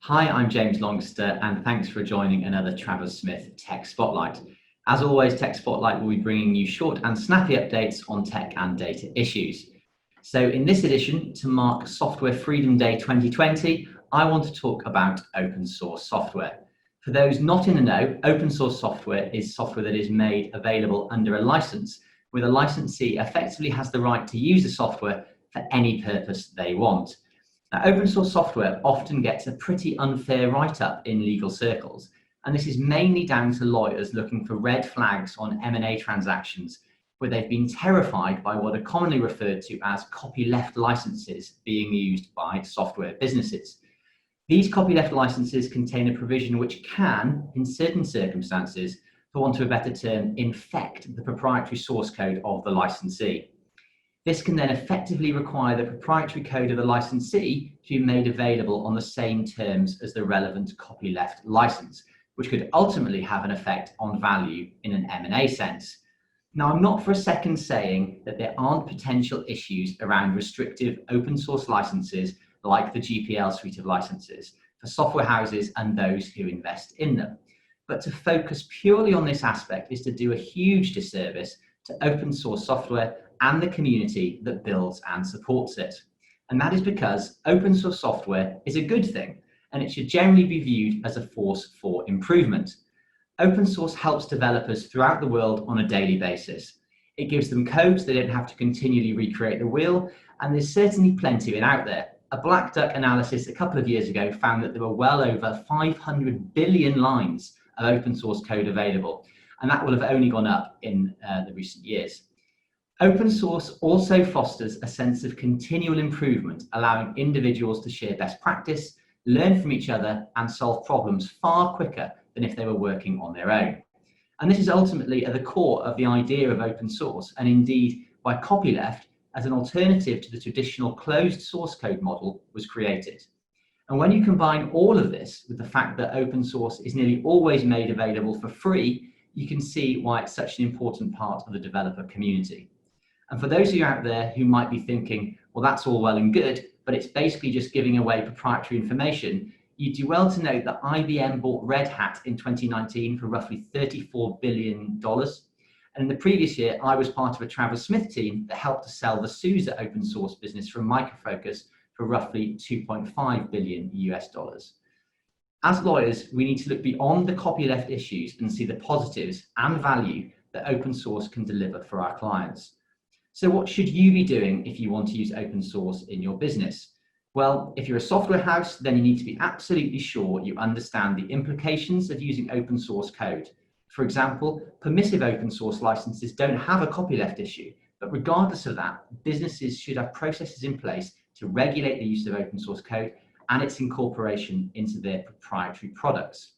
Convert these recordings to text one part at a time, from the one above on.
Hi, I'm James Longster, and thanks for joining another Travers Smith Tech Spotlight. As always, Tech Spotlight will be bringing you short and snappy updates on tech and data issues. So in this edition, to mark Software Freedom Day 2020, I want to talk about open source software. For those not in the know, open source software is software that is made available under a license, where the licensee effectively has the right to use the software for any purpose they want. Now, open source software often gets a pretty unfair write-up in legal circles, and this is mainly down to lawyers looking for red flags on M&A transactions where they've been terrified by what are commonly referred to as copyleft licenses being used by software businesses. These copyleft licenses contain a provision which can, in certain circumstances, for want of a better term, infect the proprietary source code of the licensee. This can then effectively require the proprietary code of the licensee to be made available on the same terms as the relevant copyleft license, which could ultimately have an effect on value in an M&A sense. Now, I'm not for a second saying that there aren't potential issues around restrictive open source licenses like the GPL suite of licenses for software houses and those who invest in them. But to focus purely on this aspect is to do a huge disservice to open source software and the community that builds and supports it. And that is because open source software is a good thing, and it should generally be viewed as a force for improvement. Open source helps developers throughout the world on a daily basis. It gives them codes they don't have to continually recreate the wheel, and there's certainly plenty of it out there. A Black Duck analysis a couple of years ago found that there were well over 500 billion lines of open source code available, and that will have only gone up in the recent years. Open source also fosters a sense of continual improvement, allowing individuals to share best practice, learn from each other, and solve problems far quicker than if they were working on their own. And this is ultimately at the core of the idea of open source, and indeed why copyleft, as an alternative to the traditional closed source code model, was created. And when you combine all of this with the fact that open source is nearly always made available for free, you can see why it's such an important part of the developer community. And for those of you out there who might be thinking, well, that's all well and good, but it's basically just giving away proprietary information, you do well to note that IBM bought Red Hat in 2019 for roughly $34 billion. And in the previous year, I was part of a Travers Smith team that helped to sell the SUSE open source business from Micro Focus for roughly $2.5 billion US. As lawyers, we need to look beyond the copyleft issues and see the positives and value that open source can deliver for our clients. So what should you be doing if you want to use open source in your business? Well, if you're a software house, then you need to be absolutely sure you understand the implications of using open source code. For example, permissive open source licenses don't have a copyleft issue, but regardless of that, businesses should have processes in place to regulate the use of open source code and its incorporation into their proprietary products.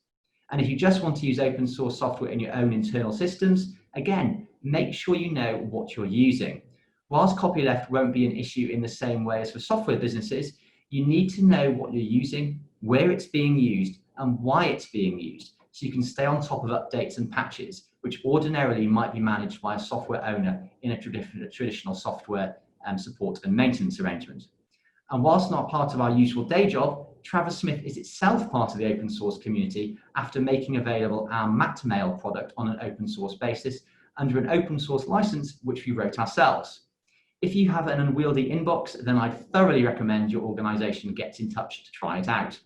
And if you just want to use open source software in your own internal systems, again, make sure you know what you're using. Whilst copyleft won't be an issue in the same way as for software businesses, you need to know what you're using, where it's being used, and why it's being used, so you can stay on top of updates and patches, which ordinarily might be managed by a software owner in a traditional software support and maintenance arrangement. And whilst not part of our usual day job, Travers Smith is itself part of the open source community after making available our Mattmail product on an open source basis under an open source license, which we wrote ourselves. If you have an unwieldy inbox, then I'd thoroughly recommend your organization gets in touch to try it out.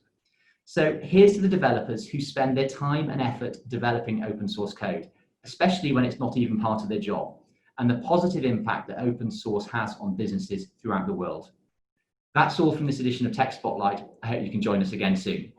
So here's to the developers who spend their time and effort developing open source code, especially when it's not even part of their job, and the positive impact that open source has on businesses throughout the world. That's all from this edition of Tech Spotlight. I hope you can join us again soon.